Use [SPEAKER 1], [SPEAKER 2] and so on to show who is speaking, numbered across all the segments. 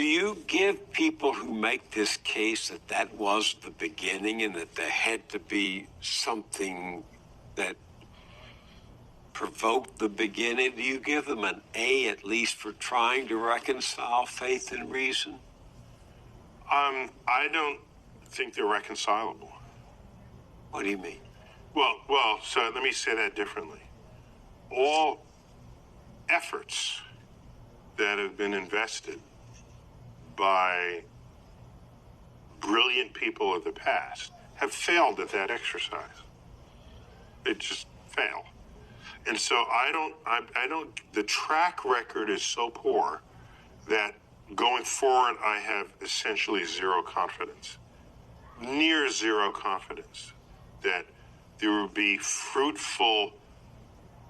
[SPEAKER 1] you give people who make this case that that was the beginning and that there had to be something that provoked the beginning, do you give them an A at least for trying to reconcile faith and reason?
[SPEAKER 2] I don't think they're reconcilable.
[SPEAKER 1] What do you mean?
[SPEAKER 2] Well, so let me say that differently. All efforts that have been invested by brilliant people of the past have failed at that exercise. They just fail. And so I don't, the track record is so poor that going forward, I have essentially zero confidence, near zero confidence that there will be fruitful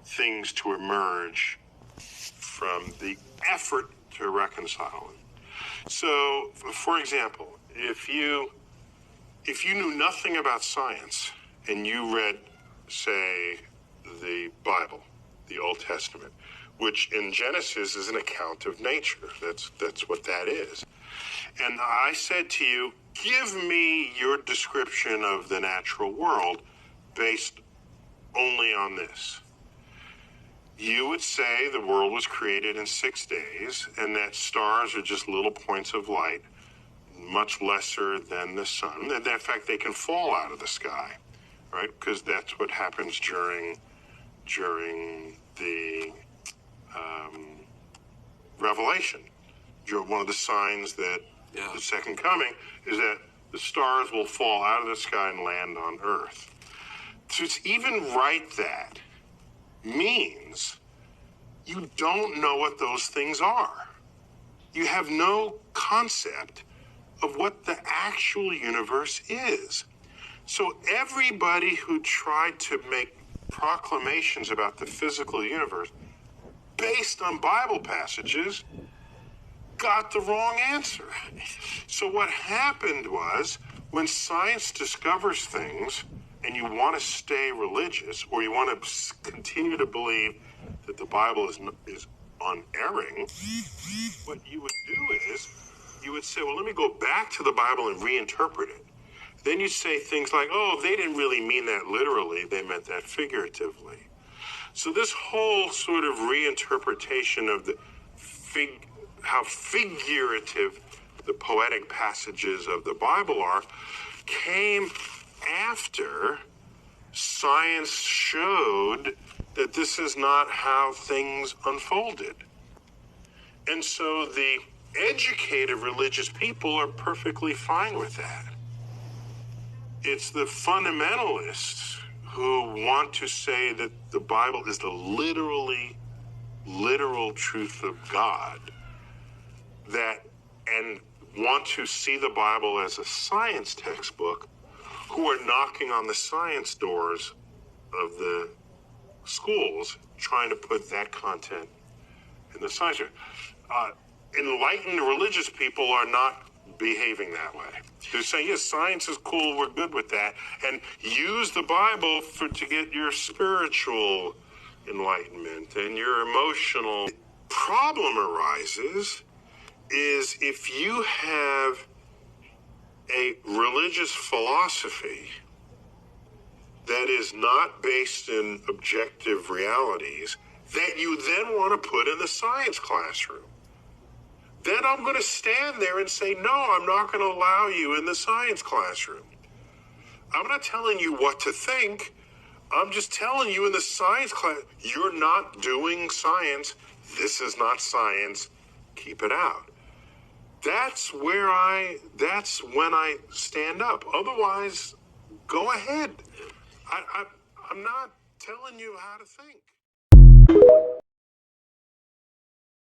[SPEAKER 2] things to emerge from the effort to reconcile them. So, for example, if you knew nothing about science and you read, say, the Bible, the Old Testament, which in Genesis is an account of nature. That's what that is. And I said to you, give me your description of the natural world based only on this. You would say the world was created in 6 days and that stars are just little points of light, much lesser than the sun. And in fact, they can fall out of the sky, right? Because that's what happens during the Revelation. One of the signs that the second coming is that the stars will fall out of the sky and land on earth. To even write that means you don't know what those things are. You have no concept of what the actual universe is. So everybody who tried to make proclamations about the physical universe based on Bible passages got the wrong answer. So what happened was, when science discovers things and you want to stay religious, or you want to continue to believe that the Bible is unerring, what you would do is you would say, well, let me go back to the Bible and reinterpret it. Then you say things like, oh, they didn't really mean that literally, they meant that figuratively. So this whole sort of reinterpretation of how figurative the poetic passages of the Bible are came after science showed that this is not how things unfolded. And so the educated religious people are perfectly fine with that. It's the fundamentalists who want to say that the Bible is the literal truth of God, and want to see the Bible as a science textbook, who are knocking on the science doors of the schools trying to put that content in the science. Enlightened religious people are not behaving that way. They're saying, yes, science is cool, we're good with that, and use the Bible to get your spiritual enlightenment and your emotional. The problem arises is if you have a religious philosophy that is not based in objective realities that you then want to put in the science classroom. Then I'm going to stand there and say, no, I'm not going to allow you in the science classroom. I'm not telling you what to think. I'm just telling you in the science class, you're not doing science. This is not science. Keep it out. That's when I stand up. Otherwise, go ahead. I'm not telling you how to think.